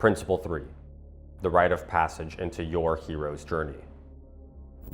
Principle 3. The rite of passage into your hero's journey.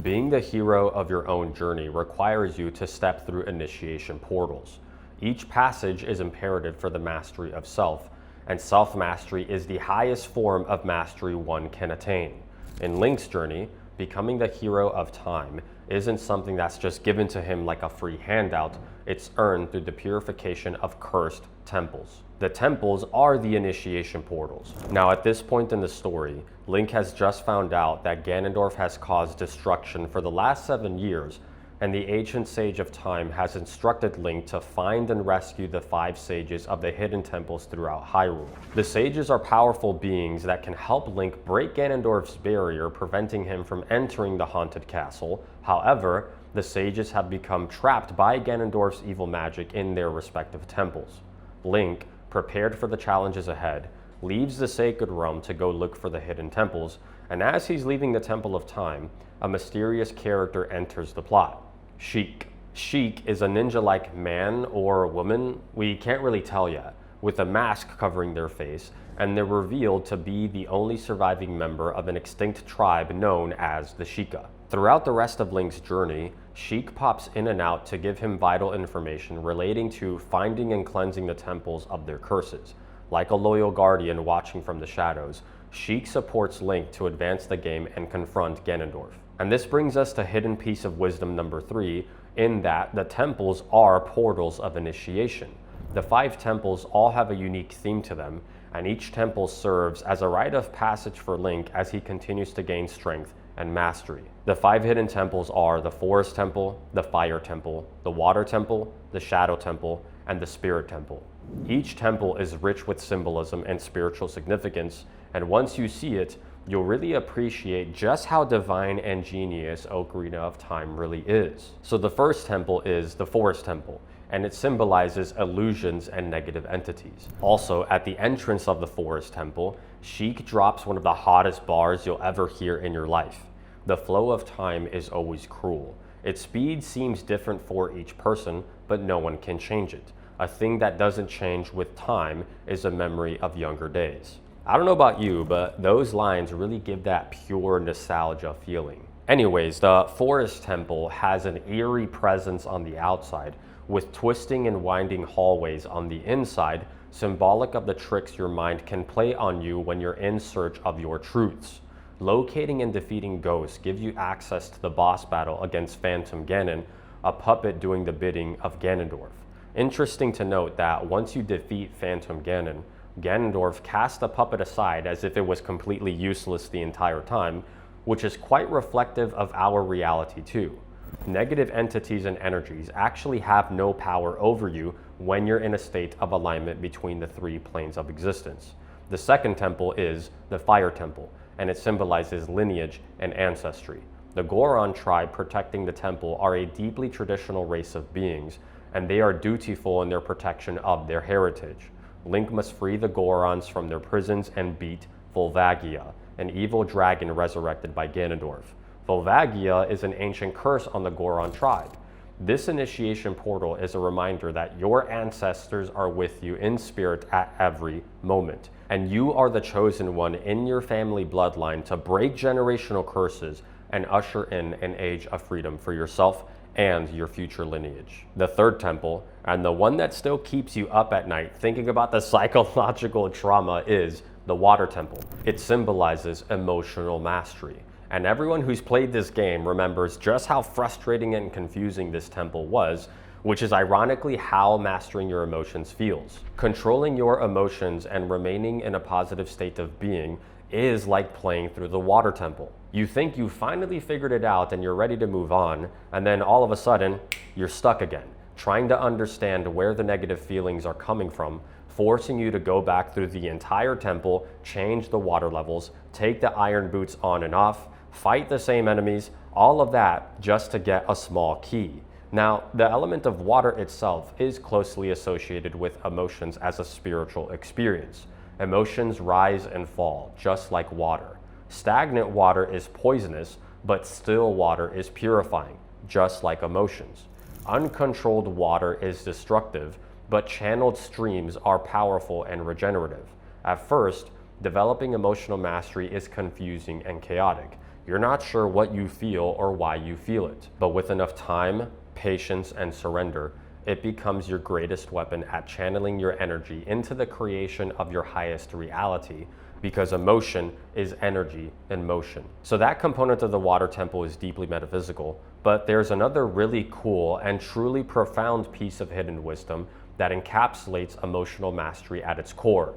Being the hero of your own journey requires you to step through initiation portals. Each passage is imperative for the mastery of self, and self-mastery is the highest form of mastery one can attain. In Link's journey, becoming the hero of time isn't something that's just given to him like a free handout. It's earned through the purification of cursed temples. The temples are the initiation portals. Now, at this point in the story, Link has just found out that Ganondorf has caused destruction for the last 7 years, and the ancient sage of time has instructed Link to find and rescue the 5 sages of the hidden temples throughout Hyrule. The sages are powerful beings that can help Link break Ganondorf's barrier, preventing him from entering the haunted castle. However, the sages have become trapped by Ganondorf's evil magic in their respective temples. Link, prepared for the challenges ahead, leaves the sacred realm to go look for the hidden temples, and as he's leaving the Temple of Time, a mysterious character enters the plot. Sheik. Sheik is a ninja-like man or woman, we can't really tell yet, with a mask covering their face, and they're revealed to be the only surviving member of an extinct tribe known as the Sheikah. Throughout the rest of Link's journey, Sheik pops in and out to give him vital information relating to finding and cleansing the temples of their curses. Like a loyal guardian watching from the shadows, Sheik supports Link to advance the game and confront Ganondorf. And this brings us to hidden piece of wisdom number 3, in that the temples are portals of initiation. The 5 temples all have a unique theme to them, and each temple serves as a rite of passage for Link as he continues to gain strength and mastery. The 5 hidden temples are the Forest Temple, the Fire Temple, the Water Temple, the Shadow Temple, and the Spirit Temple. Each temple is rich with symbolism and spiritual significance, and once you see it, you'll really appreciate just how divine and genius Ocarina of Time really is. So the first temple is the Forest Temple, and it symbolizes illusions and negative entities. Also, at the entrance of the Forest Temple, Sheik drops one of the hottest bars you'll ever hear in your life. The flow of time is always cruel. Its speed seems different for each person, but no one can change it. A thing that doesn't change with time is a memory of younger days. I don't know about you, but those lines really give that pure nostalgia feeling. Anyways, the Forest Temple has an eerie presence on the outside, with twisting and winding hallways on the inside, symbolic of the tricks your mind can play on you when you're in search of your truths. Locating and defeating ghosts give you access to the boss battle against Phantom Ganon, a puppet doing the bidding of Ganondorf. Interesting to note that once you defeat Phantom Ganon, Ganondorf casts the puppet aside as if it was completely useless the entire time, which is quite reflective of our reality too. Negative entities and energies actually have no power over you when you're in a state of alignment between the 3 planes of existence. The second temple is the Fire Temple, and it symbolizes lineage and ancestry. The Goron tribe protecting the temple are a deeply traditional race of beings, and they are dutiful in their protection of their heritage. Link must free the Gorons from their prisons and beat Volvagia, an evil dragon resurrected by Ganondorf. Volvagia is an ancient curse on the Goron tribe. This initiation portal is a reminder that your ancestors are with you in spirit at every moment, and you are the chosen one in your family bloodline to break generational curses and usher in an age of freedom for yourself and your future lineage. The third temple, and the one that still keeps you up at night thinking about the psychological trauma, is the Water Temple. It symbolizes emotional mastery, and everyone who's played this game remembers just how frustrating and confusing this temple was, which is ironically how mastering your emotions feels. Controlling your emotions and remaining in a positive state of being is like playing through the Water Temple. You think you finally figured it out and you're ready to move on, and then all of a sudden, you're stuck again, trying to understand where the negative feelings are coming from, forcing you to go back through the entire temple, change the water levels, take the iron boots on and off, fight the same enemies, all of that just to get a small key. Now, the element of water itself is closely associated with emotions as a spiritual experience. Emotions rise and fall, just like water. Stagnant water is poisonous, but still water is purifying, just like emotions. Uncontrolled water is destructive, but channeled streams are powerful and regenerative. At first, Developing emotional mastery is confusing and chaotic. You're not sure what you feel or why you feel it. But with enough time, patience, and surrender, it becomes your greatest weapon at channeling your energy into the creation of your highest reality, because emotion is energy in motion. So that component of the water temple is deeply metaphysical, but there's another really cool and truly profound piece of hidden wisdom that encapsulates emotional mastery at its core: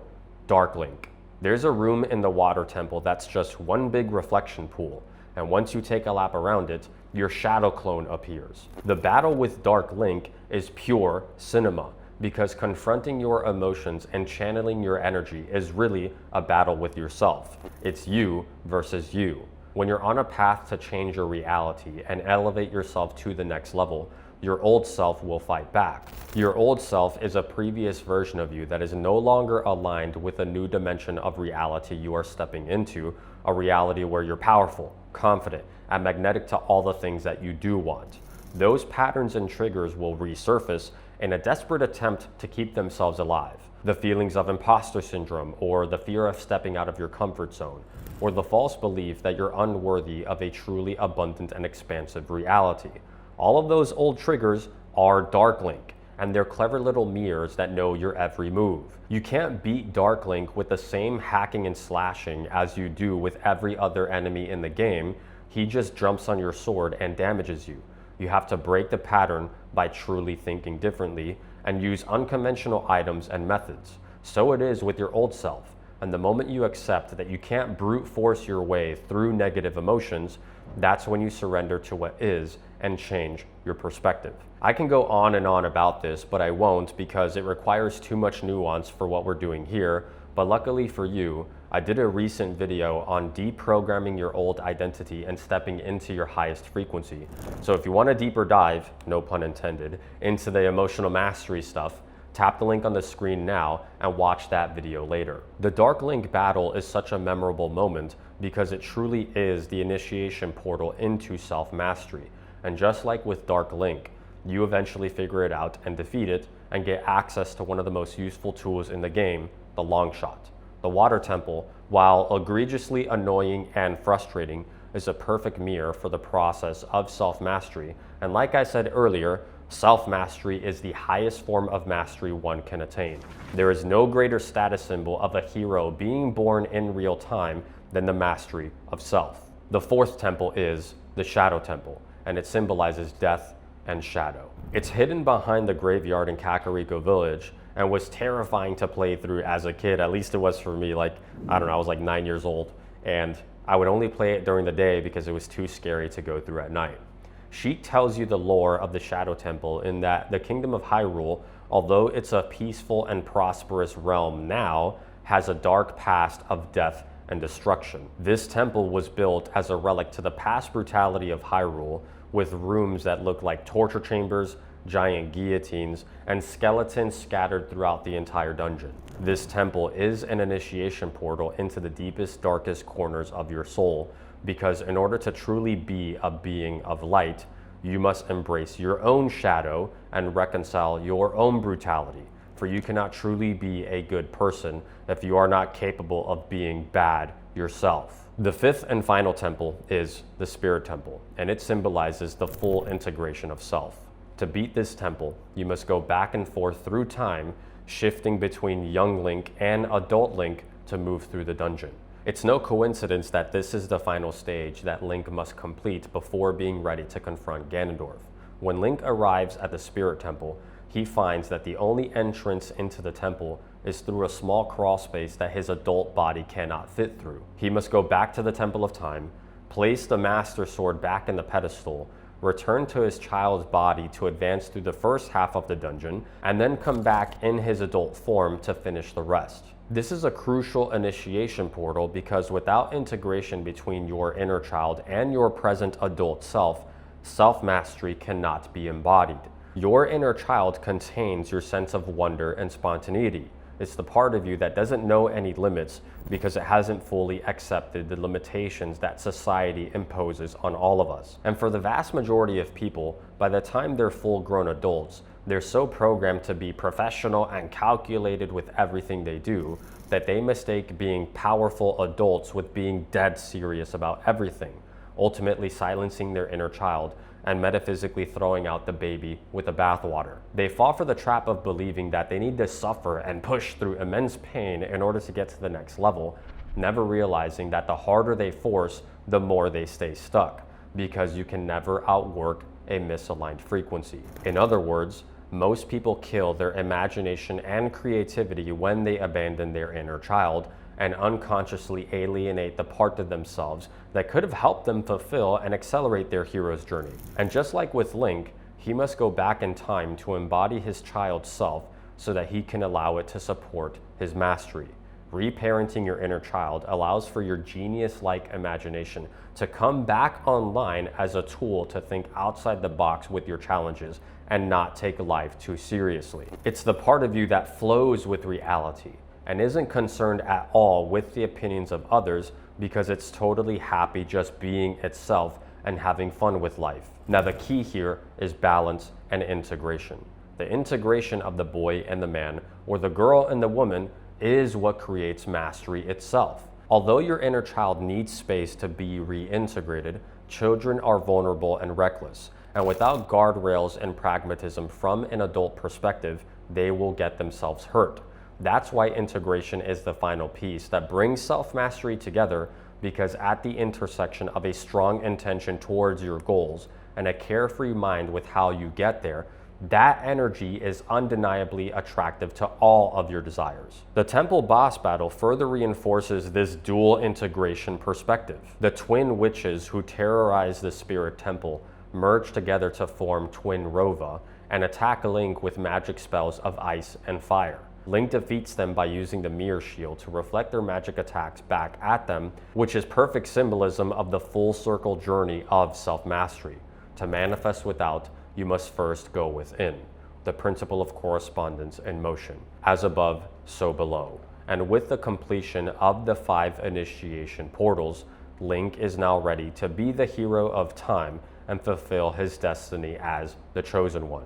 Dark Link. There's a room in the water temple that's just one big reflection pool, and once you take a lap around it, your shadow clone appears. The battle with Dark Link is pure cinema, because confronting your emotions and channeling your energy is really a battle with yourself. It's you versus you. When you're on a path to change your reality and elevate yourself to the next level, your old self will fight back. Your old self is a previous version of you that is no longer aligned with a new dimension of reality you are stepping into, a reality where you're powerful, confident, and magnetic to all the things that you do want. Those patterns and triggers will resurface in a desperate attempt to keep themselves alive. The feelings of imposter syndrome, or the fear of stepping out of your comfort zone, or the false belief that you're unworthy of a truly abundant and expansive reality. All of those old triggers are Dark Link, and they're clever little mirrors that know your every move. You can't beat Dark Link with the same hacking and slashing as you do with every other enemy in the game. He just jumps on your sword and damages you. You have to break the pattern by truly thinking differently and use unconventional items and methods. So it is with your old self. And the moment you accept that you can't brute force your way through negative emotions, that's when you surrender to what is and change your perspective. I can go on and on about this, but I won't, because it requires too much nuance for what we're doing here. But luckily for you, I did a recent video on deprogramming your old identity and stepping into your highest frequency. So if you want a deeper dive, no pun intended, into the emotional mastery stuff, tap the link on the screen now and watch that video later. The Dark Link battle is such a memorable moment because it truly is the initiation portal into self-mastery. And just like with Dark Link, you eventually figure it out and defeat it and get access to one of the most useful tools in the game, the long shot. The water temple, while egregiously annoying and frustrating, is a perfect mirror for the process of self-mastery. And like I said earlier, self-mastery is the highest form of mastery one can attain. There is no greater status symbol of a hero being born in real time than the mastery of self. The fourth temple is the Shadow Temple, and it symbolizes death and shadow. It's hidden behind the graveyard in Kakariko Village and was terrifying to play through as a kid. At least it was for me. Like, I don't know, I was like 9 years old, and I would only play it during the day because it was too scary to go through at night. Sheik tells you the lore of the Shadow Temple in that the Kingdom of Hyrule, although it's a peaceful and prosperous realm now, has a dark past of death and destruction. This temple was built as a relic to the past brutality of Hyrule, with rooms that look like torture chambers, giant guillotines, and skeletons scattered throughout the entire dungeon. This temple is an initiation portal into the deepest, darkest corners of your soul, because in order to truly be a being of light, you must embrace your own shadow and reconcile your own brutality, for you cannot truly be a good person if you are not capable of being bad yourself. The fifth and final temple is the Spirit Temple, and it symbolizes the full integration of self. To beat this temple, you must go back and forth through time, shifting between young Link and adult Link to move through the dungeon. It's no coincidence that this is the final stage that Link must complete before being ready to confront Ganondorf. When Link arrives at the Spirit Temple, he finds that the only entrance into the temple is through a small crawl space that his adult body cannot fit through. He must go back to the Temple of Time, place the Master Sword back in the pedestal, return to his child's body to advance through the first half of the dungeon, and then come back in his adult form to finish the rest. This is a crucial initiation portal because without integration between your inner child and your present adult self, self-mastery cannot be embodied. Your inner child contains your sense of wonder and spontaneity. It's the part of you that doesn't know any limits because it hasn't fully accepted the limitations that society imposes on all of us. And for the vast majority of people, by the time they're full-grown adults, they're so programmed to be professional and calculated with everything they do, that they mistake being powerful adults with being dead serious about everything, ultimately silencing their inner child and metaphysically throwing out the baby with the bathwater. They fall for the trap of believing that they need to suffer and push through immense pain in order to get to the next level, never realizing that the harder they force, the more they stay stuck, because you can never outwork a misaligned frequency. In other words, most people kill their imagination and creativity when they abandon their inner child and unconsciously alienate the part of themselves that could have helped them fulfill and accelerate their hero's journey. And just like with Link, he must go back in time to embody his child's self so that he can allow it to support his mastery. Reparenting your inner child allows for your genius-like imagination to come back online as a tool to think outside the box with your challenges and not take life too seriously. It's the part of you that flows with reality and isn't concerned at all with the opinions of others because it's totally happy just being itself and having fun with life. Now, the key here is balance and integration. The integration of the boy and the man, or the girl and the woman, is what creates mastery itself. Although your inner child needs space to be reintegrated, children are vulnerable and reckless, and without guardrails and pragmatism from an adult perspective, they will get themselves hurt. That's why integration is the final piece that brings self-mastery together, because at the intersection of a strong intention towards your goals and a carefree mind with how you get there, that energy is undeniably attractive to all of your desires. The temple boss battle further reinforces this dual integration perspective. The twin witches who terrorize the spirit temple merge together to form Twin Rova and attack Link with magic spells of ice and fire. Link defeats them by using the mirror shield to reflect their magic attacks back at them, which is perfect symbolism of the full circle journey of self-mastery. To manifest without, you must first go within. The principle of correspondence in motion. As above, so below. And with the completion of the 5 initiation portals, Link is now ready to be the hero of time and fulfill his destiny as the chosen one.